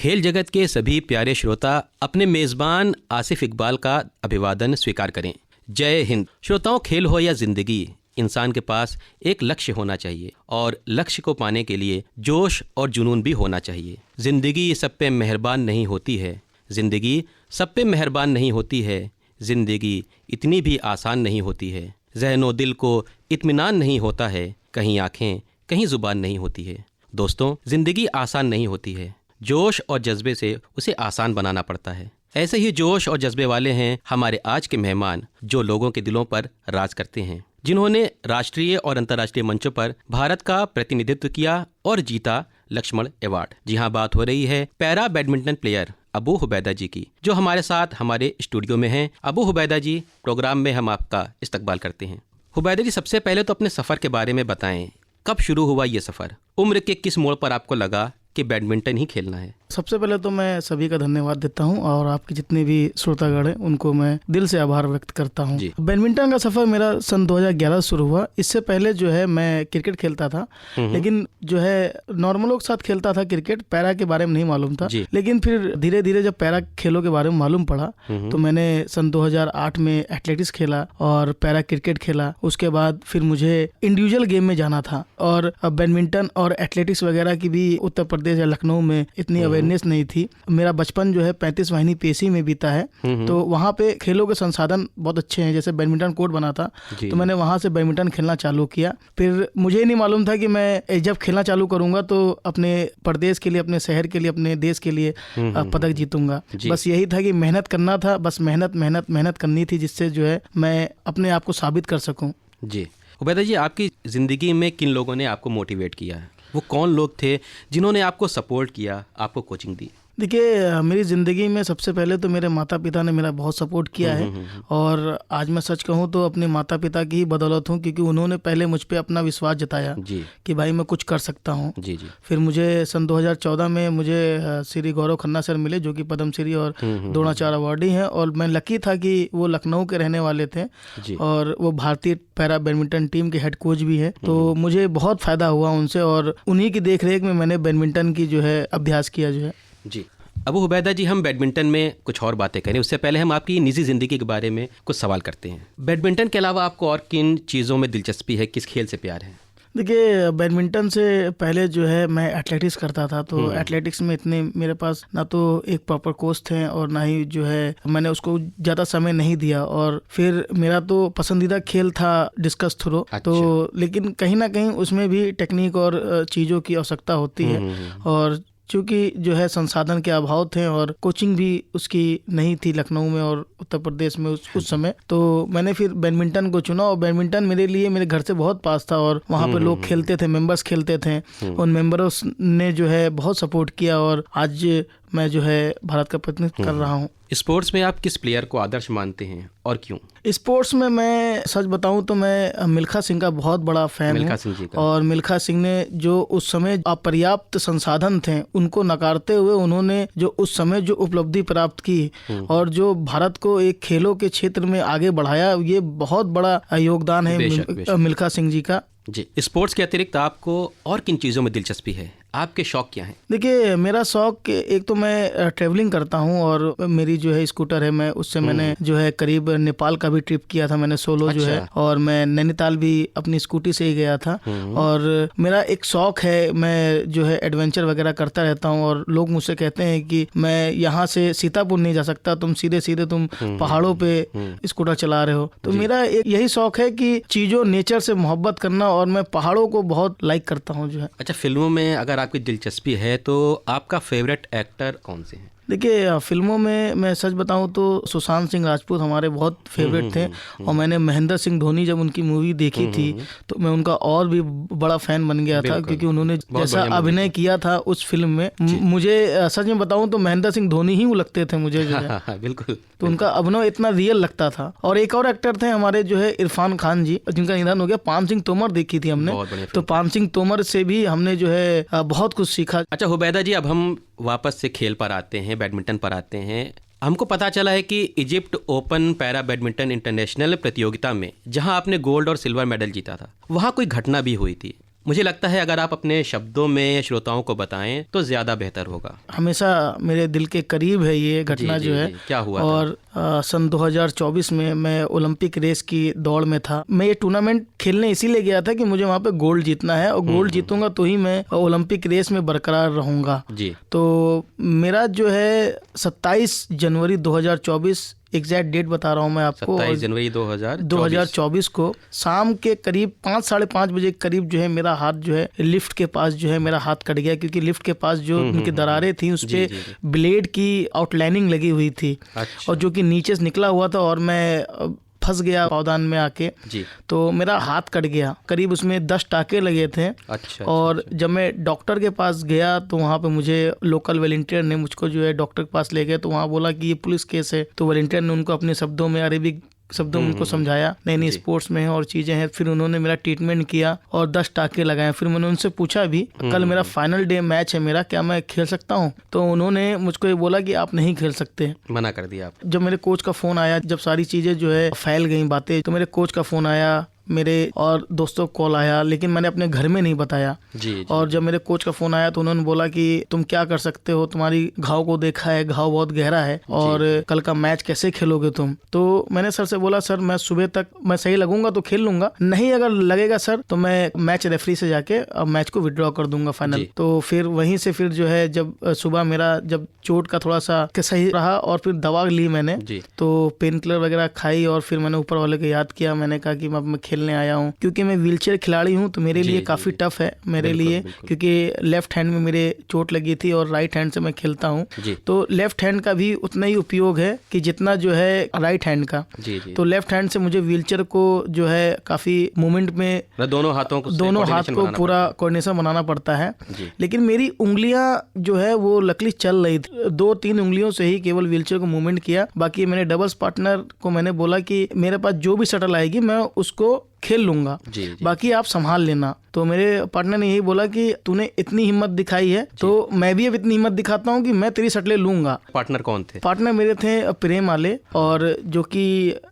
खेल जगत के सभी प्यारे श्रोता अपने मेज़बान आसिफ इकबाल का अभिवादन स्वीकार करें। जय हिंद। श्रोताओं, खेल हो या जिंदगी, इंसान के पास एक लक्ष्य होना चाहिए और लक्ष्य को पाने के लिए जोश और जुनून भी होना चाहिए। जिंदगी सब पे मेहरबान नहीं होती है, जिंदगी सब पे मेहरबान नहीं होती है, जिंदगी इतनी भी आसान नहीं होती है। ज़हनो दिल को इत्मीनान नहीं होता है, कहीं आँखें कहीं ज़ुबान नहीं होती है। दोस्तों, ज़िंदगी आसान नहीं होती है, जोश और जज्बे से उसे आसान बनाना पड़ता है। ऐसे ही जोश और जज्बे वाले हैं हमारे आज के मेहमान, जो लोगों के दिलों पर राज करते हैं, जिन्होंने राष्ट्रीय और अंतर्राष्ट्रीय मंचों पर भारत का प्रतिनिधित्व किया और जीता लक्ष्मण अवार्ड। जी हाँ, बात हो रही है para badminton player Abu Hubaida जी की, जो हमारे साथ हमारे स्टूडियो में हैं। अबू हुबैदा जी, प्रोग्राम में हम आपका इस्तकबाल करते हैं। हुबैदा जी, सबसे पहले तो अपने सफ़र के बारे में बताएं। कब शुरू हुआ ये सफ़र? उम्र के किस मोड़ पर आपको लगा कि बैडमिंटन ही खेलना है? सबसे पहले तो मैं सभी का धन्यवाद देता हूं और आपके जितने भी श्रोतागण हैं उनको मैं दिल से आभार व्यक्त करता हूं। बैडमिंटन का सफ़र मेरा सन 2011 शुरू हुआ। इससे पहले जो है मैं क्रिकेट खेलता था, लेकिन जो है नॉर्मलों के साथ खेलता था क्रिकेट। पैरा के बारे में नहीं मालूम था, लेकिन फिर धीरे धीरे जब पैरा खेलों के बारे में मालूम पड़ा तो मैंने सन 2008 में एथलेटिक्स खेला और पैरा क्रिकेट खेला। उसके बाद फिर मुझे इंडिविजुअल गेम में जाना था और बैडमिंटन और एथलेटिक्स वगैरह की भी उत्तर प्रदेश या लखनऊ में इतनी अवेयरनेस नहीं थी। मेरा बचपन जो है 35 वाहिनी पेशी में बीता है, तो वहाँ पे खेलों के संसाधन बहुत अच्छे हैं। जैसे बैडमिंटन कोर्ट बना था तो मैंने वहाँ से बैडमिंटन खेलना चालू किया। फिर मुझे नहीं मालूम था कि मैं जब खेलना चालू करूंगा तो अपने प्रदेश के लिए, अपने शहर के लिए, अपने देश के लिए पदक जीतूंगा। बस यही था कि मेहनत करना था, बस मेहनत मेहनत मेहनत करनी थी, जिससे जो है मैं अपने आप को साबित कर सकूं। जी हुबैदा जी, आपकी ज़िंदगी में किन लोगों ने आपको मोटिवेट किया है? वो कौन लोग थे जिन्होंने आपको सपोर्ट किया, आपको कोचिंग दी? देखिए, मेरी ज़िंदगी में सबसे पहले तो मेरे माता पिता ने मेरा बहुत सपोर्ट किया है और आज मैं सच कहूँ तो अपने माता पिता की ही बदौलत हूँ, क्योंकि उन्होंने पहले मुझ पे अपना विश्वास जताया कि भाई मैं कुछ कर सकता हूँ। फिर मुझे सन 2014 में मुझे श्री गौरव खन्ना सर मिले, जो कि पद्मश्री और द्रोणाचार्य अवार्डी हैं, और मैं लकी था कि वो लखनऊ के रहने वाले थे और वो भारतीय पैरा बैडमिंटन टीम के हेड कोच भी है। तो मुझे बहुत फ़ायदा हुआ उनसे और उन्हीं की देख रेख में मैंने बैडमिंटन की जो है अभ्यास किया जो है। जी अबू हुबैदा जी, हम बैडमिंटन में कुछ और बातें करें उससे पहले हम आपकी निजी ज़िंदगी के बारे में कुछ सवाल करते हैं। बैडमिंटन के अलावा आपको और किन चीज़ों में दिलचस्पी है, किस खेल से प्यार है? देखिए, बैडमिंटन से पहले जो है मैं एथलेटिक्स करता था, तो एथलेटिक्स में इतने मेरे पास ना तो एक प्रॉपर कोच थे और ना ही जो है मैंने उसको ज़्यादा समय नहीं दिया। और फिर मेरा तो पसंदीदा खेल था डिस्कस थ्रो। तो लेकिन कहीं ना कहीं उसमें भी टेक्निक और चीज़ों की आवश्यकता होती है, और चूँकि जो है संसाधन के अभाव थे और कोचिंग भी उसकी नहीं थी लखनऊ में और उत्तर प्रदेश में उस समय, तो मैंने फिर बैडमिंटन को चुना। और बैडमिंटन मेरे लिए मेरे घर से बहुत पास था और वहाँ पे लोग खेलते थे, मेंबर्स खेलते थे। उन मेंबर्स ने जो है बहुत सपोर्ट किया और आज मैं जो है भारत का प्रतिनिधित्व कर रहा हूँ। स्पोर्ट्स में आप किस प्लेयर को आदर्श मानते हैं और क्यों? स्पोर्ट्स में मैं सच बताऊं तो मैं मिल्खा सिंह का बहुत बड़ा फैन हूं। और मिल्खा सिंह ने जो उस समय अपर्याप्त संसाधन थे उनको नकारते हुए उन्होंने जो उस समय जो उपलब्धि प्राप्त की और जो भारत को एक खेलों के क्षेत्र में आगे बढ़ाया, ये बहुत बड़ा योगदान है मिल्खा सिंह जी का। जी, स्पोर्ट्स के अतिरिक्त आपको और किन चीज़ों में दिलचस्पी है? आपके शौक क्या हैं? देखिए, मेरा शौक एक तो मैं ट्रैवलिंग करता हूँ और मेरी जो है स्कूटर है, मैं उससे मैंने जो है करीब नेपाल का भी ट्रिप किया था मैंने सोलो जो है, और मैं नैनीताल भी अपनी स्कूटी से ही गया था। और मेरा एक शौक है, मैं जो है एडवेंचर वगैरह करता रहता हूँ और लोग मुझसे कहते हैं कि मैं यहाँ से सीतापुर नहीं जा सकता, तुम सीधे सीधे तुम पहाड़ों पे स्कूटर चला रहे हो। तो मेरा एक यही शौक है कि चीज़ों नेचर से मोहब्बत करना, और मैं पहाड़ों को बहुत लाइक करता हूँ जो है। अच्छा, फिल्मों में अगर आपकी दिलचस्पी है तो आपका फेवरेट एक्टर कौन से हैं? देखिए, फिल्मों में मैं सच बताऊं तो सुशांत सिंह राजपूत हमारे बहुत फेवरेट थे, और मैंने महेंद्र सिंह धोनी जब उनकी मूवी देखी थी तो मैं उनका और भी बड़ा फैन बन गया था, क्योंकि उन्होंने जैसा अभिनय किया था उस फिल्म में, मुझे सच में बताऊं तो महेंद्र सिंह धोनी ही वो लगते थे मुझे जो है। बिल्कुल, तो उनका अभिनय इतना रियल लगता था। और एक और एक्टर थे हमारे जो है इरफान खान जी, जिनका निधन हो गया। पान सिंह तोमर देखी थी हमने, तो पान सिंह तोमर से भी हमने जो है बहुत कुछ सीखा। अच्छा हुबैदा जी, अब हम वापस से खेल पर आते हैं, बैडमिंटन पर आते हैं। हमको पता चला है कि Egypt open para badminton international प्रतियोगिता में जहां आपने गोल्ड और सिल्वर मेडल जीता था, वहां कोई घटना भी हुई थी। मुझे लगता है अगर आप अपने शब्दों में श्रोताओं को बताएं तो ज़्यादा बेहतर होगा। हमेशा मेरे दिल के करीब है ये घटना जो है। क्या हुआ और सन 2024 में मैं ओलंपिक रेस की दौड़ में था। मैं ये टूर्नामेंट खेलने इसीलिए गया था कि मुझे वहाँ पे गोल्ड जीतना है, और गोल्ड जीतूंगा तो ही मैं ओलंपिक रेस में बरकरार रहूँगा जी। तो मेरा जो है 27 जनवरी 2024, एग्जैक्ट डेट बता रहा हूँ मैं आपको, 27 जनवरी 2024 को शाम के करीब 5, साढ़े 5 बजे के करीब जो है मेरा हाथ जो है लिफ्ट के पास जो है मेरा हाथ कट गया, क्योंकि लिफ्ट के पास जो उनकी दरारें थी उस पे ब्लेड की आउटलाइनिंग लगी हुई थी। अच्छा। और जो कि नीचे से निकला हुआ था और मैं फंस गया पावदान में आके जी। तो मेरा हाथ कट गया, करीब उसमें 10 टाके लगे थे। अच्छा। और अच्छा। जब मैं डॉक्टर के पास गया तो वहाँ पे मुझे लोकल वॉलंटियर ने मुझको जो है डॉक्टर के पास ले गए, तो वहाँ बोला कि ये पुलिस केस है। तो वॉलंटियर ने उनको अपने शब्दों में, अरेबिक शब्दों में उनको समझाया नहीं स्पोर्ट्स में है और चीज़ें हैं। फिर उन्होंने मेरा ट्रीटमेंट किया और 10 टाके लगाए। फिर मैंने उनसे पूछा भी, कल मेरा फाइनल डे मैच है मेरा, क्या मैं खेल सकता हूँ? तो उन्होंने मुझको ये बोला कि आप नहीं खेल सकते, मना कर दिया आप। जब मेरे कोच का फ़ोन आया, जब सारी चीज़ें जो है फैल गई बातें, तो मेरे कोच का फ़ोन आया, मेरे और दोस्तों को कॉल आया, लेकिन मैंने अपने घर में नहीं बताया जी। और जब मेरे कोच का फ़ोन आया तो उन्होंने बोला कि तुम क्या कर सकते हो, तुम्हारी घाव को देखा है, घाव बहुत गहरा है और कल का मैच कैसे खेलोगे तुम? तो मैंने सर से बोला, सर मैं सुबह तक मैं सही लगूंगा तो खेल लूंगा, नहीं अगर लगेगा सर तो मैं मैच रेफरी से जाके अब मैच को विड्रॉ कर दूंगा फाइनल। तो फिर वहीं से फिर जो है जब सुबह मेरा जब चोट का थोड़ा सा सही रहा और फिर दवा ली मैंने, तो पेन किलर वगैरह खाई और फिर मैंने ऊपर वाले को याद किया। मैंने कहा कि मैं खेलने आया हूँ, क्योंकि मैं व्हीलचेयर खिलाड़ी हूँ तो मेरे लिए काफी टफ है मेरे लिए, क्योंकि लेफ्ट हैंड में मेरे चोट लगी थी और राइट हैंड से मैं खेलता हूँ। तो लेफ्ट हैंड का भी उतना ही उपयोग है कि जितना जो है राइट हैंड का। तो लेफ्ट हैंड से मुझे व्हीलचेयर को जो है काफी मूवमेंट में दोनों हाथ को पूरा कोऑर्डिनेशन बनाना पड़ता है। लेकिन मेरी उंगलियां जो है वो लकली चल रही थी, 2-3 उंगलियों से ही केवल व्हीलचेयर को मूवमेंट किया। बाकी मैंने डबल्स पार्टनर को मैंने बोला कि मेरे पास जो भी शटल आएगी मैं उसको खेल लूंगा, बाकी आप संभाल लेना। तो मेरे पार्टनर ने यही बोला कि तूने इतनी हिम्मत दिखाई है तो मैं भी अब इतनी हिम्मत दिखाता हूँ कि मैं तेरी शटलें लूंगा। पार्टनर कौन थे? पार्टनर मेरे थे प्रेम आले, और जो कि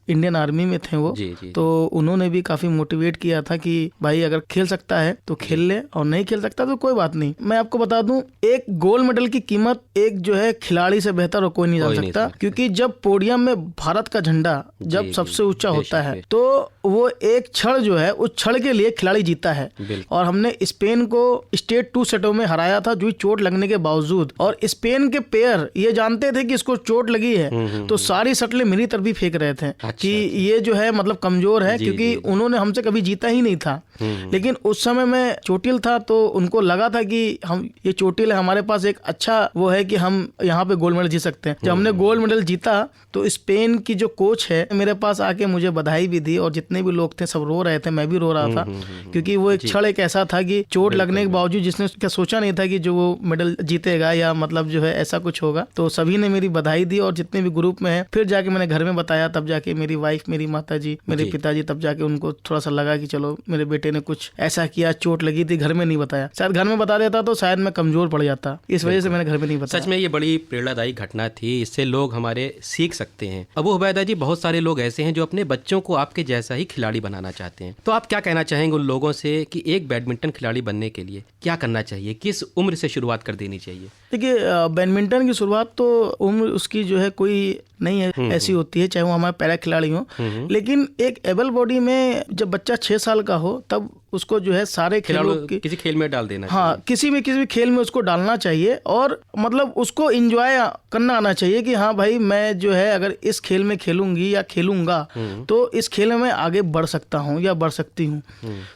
इंडियन आर्मी में थे वो। तो उन्होंने भी काफी मोटिवेट किया था कि भाई अगर खेल सकता है तो खेल ले और नहीं खेल सकता तो कोई बात नहीं। मैं आपको बता दूं, एक गोल्ड मेडल की कीमत एक जो है खिलाड़ी से बेहतर और कोई नहीं जान सकता, क्योंकि जब पोडियम में भारत का झंडा जब सबसे ऊंचा होता है तो वो एक क्षण जो है उस क्षण के लिए खिलाड़ी जीता है। और हमने स्पेन को स्टेट 2 सेटों में हराया था, जो चोट लगने के बावजूद। और स्पेन के प्लेयर ये जानते थे कि इसको चोट लगी है तो सारी शटलें मेरी तरफ ही फेंक रहे थे कि ये जो है मतलब कमजोर है, क्योंकि उन्होंने हमसे कभी जीता ही नहीं था। लेकिन उस समय मैं चोटिल था तो उनको लगा था कि हम ये चोटिल है, हमारे पास एक अच्छा वो है कि हम यहाँ पे गोल्ड मेडल जीत सकते हैं। जब हमने गोल्ड मेडल जीता तो स्पेन की जो कोच है मेरे पास आके मुझे बधाई भी दी, और जितने भी लोग थे सब रो रहे थे, मैं भी रो रहा था, क्योंकि वो एक क्षण एक ऐसा था कि चोट लगने के बावजूद जिसने क्या सोचा नहीं था कि जो वो मेडल जीतेगा या मतलब जो है ऐसा कुछ होगा। तो सभी ने मेरी बधाई दी, और जितने भी ग्रुप में है, फिर जाके मैंने घर में बताया, तब जाके मेरी वाइफ, मेरी माता जी, मेरे पिताजी, तब जाके उनको थोड़ा सा लगा कि चलो मेरे बेटे ने कुछ ऐसा किया, चोट लगी थी। घर में नहीं बताया, शायद घर में बता देता तो शायद मैं कमजोर पड़ जाता, इस वजह से मैंने घर में नहीं बताया। सच में ये बड़ी प्रेरणादायी घटना थी, इससे लोग हमारे सीख सकते हैं। अबू उबैदा जी, बहुत सारे लोग ऐसे हैं जो अपने बच्चों को आपके जैसा ही खिलाड़ी बनाना चाहते हैं, तो आप क्या कहना चाहेंगे उन लोगों से कि एक बैडमिंटन खिलाड़ी बनने के लिए क्या करना चाहिए, किस उम्र से शुरुआत कर देनी चाहिए? देखिए, बैडमिंटन की शुरुआत तो उम्र उसकी जो है कोई नहीं है, ऐसी होती है, चाहे वो हमारे पैरा खिलाड़ी हो। लेकिन एक एबल बॉडी में जब बच्चा 6 साल का हो तब उसको जो है सारे खेलों किसी खेल में डाल देना। हाँ, किसी भी खेल में उसको डालना चाहिए, और मतलब उसको एंजॉय करना आना चाहिए कि हाँ भाई मैं जो है अगर इस खेल में खेलूंगी या खेलूंगा तो इस खेल में मैं आगे बढ़ सकता हूँ या बढ़ सकती हूँ।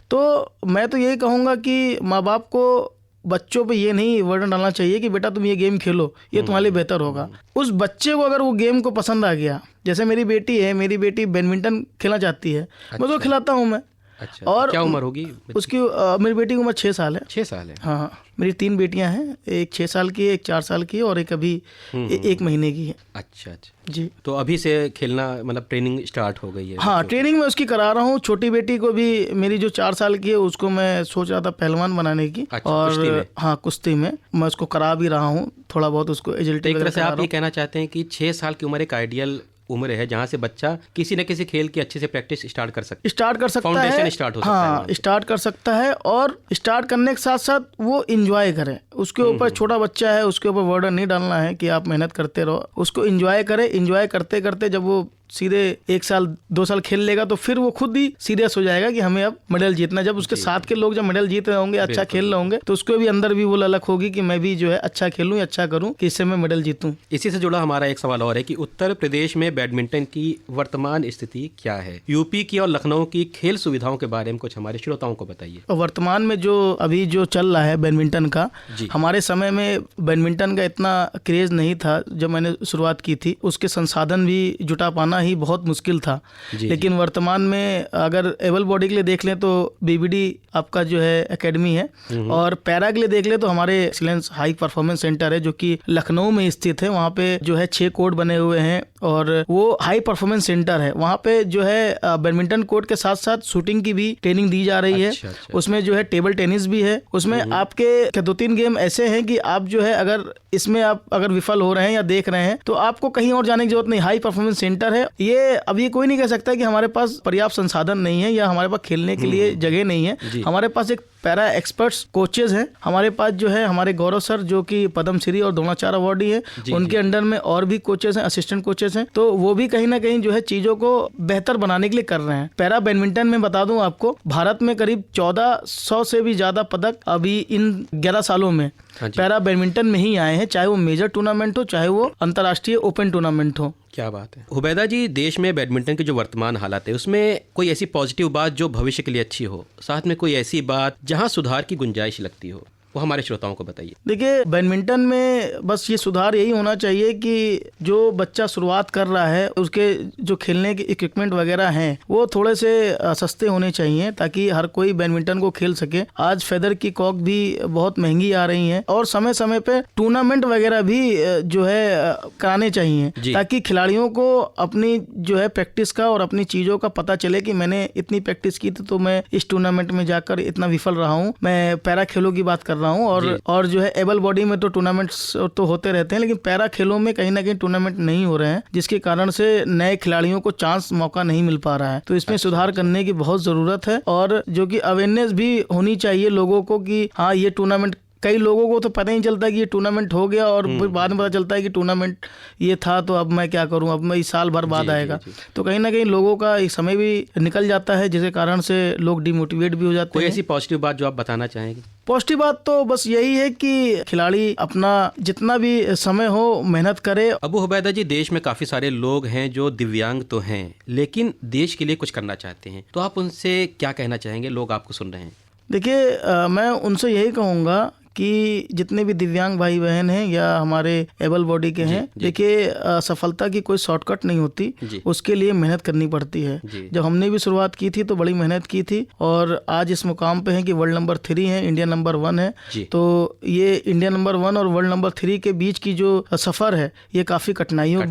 तो मैं तो यही कहूँगा कि माँ बाप को बच्चों पे ये नहीं वर्डन डालना चाहिए कि बेटा तुम ये गेम खेलो, ये तुम्हारे लिए बेहतर होगा। उस बच्चे को अगर वो गेम को पसंद आ गया, जैसे मेरी बेटी है, मेरी बेटी बैडमिंटन खेलना चाहती है, मैं तो खिलाता हूँ मैं। अच्छा, और क्या उम्र होगी उसकी? मेरी बेटी की उम्र 6 साल है। 6 साल है? हाँ, मेरी 3 बेटियां हैं, एक 6 साल की है, एक 4 साल की है, और एक अभी 1 महीने की है। अच्छा जी। तो अभी से खेलना मतलब ट्रेनिंग स्टार्ट हो गई है? हाँ, ट्रेनिंग मैं उसकी करा रहा हूँ। छोटी बेटी को भी, मेरी जो 4 साल की है, उसको मैं सोच रहा था पहलवान बनाने की। अच्छा, और कुश्ती में? हाँ, कुश्ती में मैं उसको करा भी रहा हूँ, थोड़ा बहुत उसको एजिलिटी। एक तरह से आप ये कहना चाहते हैं कि 6 साल की उम्र एक आइडियल उम्र है जहाँ से बच्चा किसी न किसी खेल की अच्छे से प्रैक्टिस स्टार्ट कर सकता है, फाउंडेशन है, स्टार्ट हो सकता है। हाँ, स्टार्ट कर सकता है, और स्टार्ट करने के साथ साथ वो एंजॉय करे। उसके ऊपर छोटा बच्चा है, उसके ऊपर बर्डन नहीं डालना है कि आप मेहनत करते रहो, उसको एंजॉय करे। एंजॉय करते करते जब वो सीधे 1 साल 2 साल खेल लेगा तो फिर वो खुद ही सीरियस हो जाएगा कि हमें अब मेडल जीतना। जब उसके साथ के लोग जब मेडल जीत रहे होंगे, अच्छा खेल रहे होंगे, तो उसको भी अंदर भी वो ललक होगी कि मैं भी जो है अच्छा खेलूं, अच्छा करूं कि इससे मैं मेडल जीतूं। इसी से जुड़ा हमारा एक सवाल और है कि उत्तर प्रदेश में बैडमिंटन की वर्तमान स्थिति क्या है? यूपी की और लखनऊ की खेल सुविधाओं के बारे में कुछ हमारे श्रोताओं को बताइए। वर्तमान में जो अभी जो चल रहा है बैडमिंटन का, हमारे समय में बैडमिंटन का इतना क्रेज नहीं था जब मैंने शुरुआत की थी। उसके संसाधन भी जुटा पाना ही बहुत मुश्किल था। लेकिन वर्तमान में अगर एबल बॉडी के लिए देख लें तो बीबीडी आपका जो है एकेडमी है, और पैरा के लिए देख लें तो हमारे एक्सीलेंस हाई परफॉर्मेंस सेंटर है जो कि लखनऊ में स्थित है। वहाँ पे जो है 6 कोर्ट बने हुए हैं और वो हाई परफॉर्मेंस सेंटर है। वहाँ पे जो है बैडमिंटन कोर्ट के साथ साथ शूटिंग की भी ट्रेनिंग दी जा रही है। उसमें जो है टेबल टेनिस भी है। उसमें आपके 2-3 गेम ऐसे हैं कि आप जो है अगर इसमें आप अगर विफल हो रहे हैं या देख रहे हैं तो आपको कहीं और जाने की जरूरत नहीं। हाई परफॉर्मेंस सेंटर है ये। अब ये कोई नहीं कह सकता कि हमारे पास पर्याप्त संसाधन नहीं है या हमारे पास खेलने के लिए जगह नहीं है। हमारे पास एक पैरा एक्सपर्ट्स कोचेज हैं। हमारे पास जो है हमारे गौरव सर जो कि पद्मश्री और द्रोणाचार्य अवार्डी है, उनके अंडर में और भी कोचेज हैं, असिस्टेंट कोचेज हैं। तो वो भी कहीं ना कहीं जो है चीजों को बेहतर बनाने के लिए कर रहे हैं। पैरा बैडमिंटन में बता दूं आपको, भारत में करीब 1400 से भी ज्यादा पदक अभी इन 11 सालों में पैरा बैडमिंटन में ही आए हैं, चाहे वो मेजर टूर्नामेंट हो, चाहे वो अंतर्राष्ट्रीय ओपन टूर्नामेंट हो। क्या बात है हुबैदा जी, देश में बैडमिंटन की जो वर्तमान हालत है उसमें कोई ऐसी पॉजिटिव बात जो भविष्य के लिए अच्छी हो, साथ में कोई ऐसी बात जहां सुधार की गुंजाइश लगती हो, वो हमारे श्रोताओं को बताइए। देखिए, बैडमिंटन में बस ये सुधार यही होना चाहिए कि जो बच्चा शुरुआत कर रहा है उसके जो खेलने के इक्विपमेंट वगैरह हैं वो थोड़े से सस्ते होने चाहिए ताकि हर कोई बैडमिंटन को खेल सके। आज फेदर की कॉक भी बहुत महंगी आ रही हैं और समय समय पे टूर्नामेंट वगैरह भी जो है कराने चाहिए ताकि खिलाड़ियों को अपनी जो है प्रैक्टिस का और अपनी चीज़ों का पता चले कि मैंने इतनी प्रैक्टिस की थी तो मैं इस टूर्नामेंट में जाकर इतना विफल रहा हूँ। मैं पैरा खेलों की बात कर रहा हूँ और जो है एबल बॉडी में तो टूर्नामेंट्स तो होते रहते हैं, लेकिन पैरा खेलों में कहीं ना कहीं टूर्नामेंट नहीं हो रहे हैं, जिसके कारण से नए खिलाड़ियों को चांस मौका नहीं मिल पा रहा है। तो इसमें सुधार करने की बहुत जरूरत है और जो कि अवेयरनेस भी होनी चाहिए लोगों को कि हाँ ये टूर्नामेंट, कई लोगों को तो पता ही नहीं चलता कि ये टूर्नामेंट हो गया और फिर बाद में पता चलता है कि टूर्नामेंट ये था तो अब मैं क्या करूं, अब मैं इस साल भर बाद आएगा। तो कहीं ना कहीं लोगों का एक समय भी निकल जाता है जिसके कारण से लोग डिमोटिवेट भी हो जाते हैं। कोई ऐसी पॉजिटिव बात जो आप बताना चाहेंगे? पॉजिटिव बात तो बस यही है कि खिलाड़ी अपना जितना भी समय हो मेहनत करे। अबू हुबैदा जी, देश में काफ़ी सारे लोग हैं जो दिव्यांग तो हैं लेकिन देश के लिए कुछ करना चाहते हैं, तो आप उनसे क्या कहना चाहेंगे? लोग आपको सुन रहे हैं। देखिए, मैं उनसे यही कहूँगा कि जितने भी दिव्यांग भाई बहन हैं या हमारे एबल बॉडी के हैं, देखिए सफलता की कोई शॉर्टकट नहीं होती, उसके लिए मेहनत करनी पड़ती है। जब हमने भी शुरुआत की थी तो बड़ी मेहनत की थी और आज इस मुकाम पे है कि वर्ल्ड नंबर 3 है, इंडिया नंबर 1 है। तो ये इंडिया नंबर 1 और वर्ल्ड नंबर 3 के बीच की जो सफर है ये काफी कठिनाइयों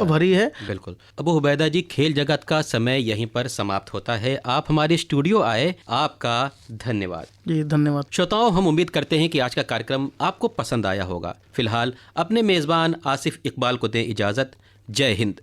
भरी है। बिल्कुल। अबू हुबैदा जी, खेल जगत का समय यहीं पर समाप्त होता है। आप हमारे स्टूडियो आए, आपका धन्यवाद। जी धन्यवाद। श्रोताओं, हम उम्मीद करते हैं कि आज का कार्यक्रम आपको पसंद आया होगा। फिलहाल अपने मेजबान आसिफ इकबाल को दें इजाजत। जय हिंद।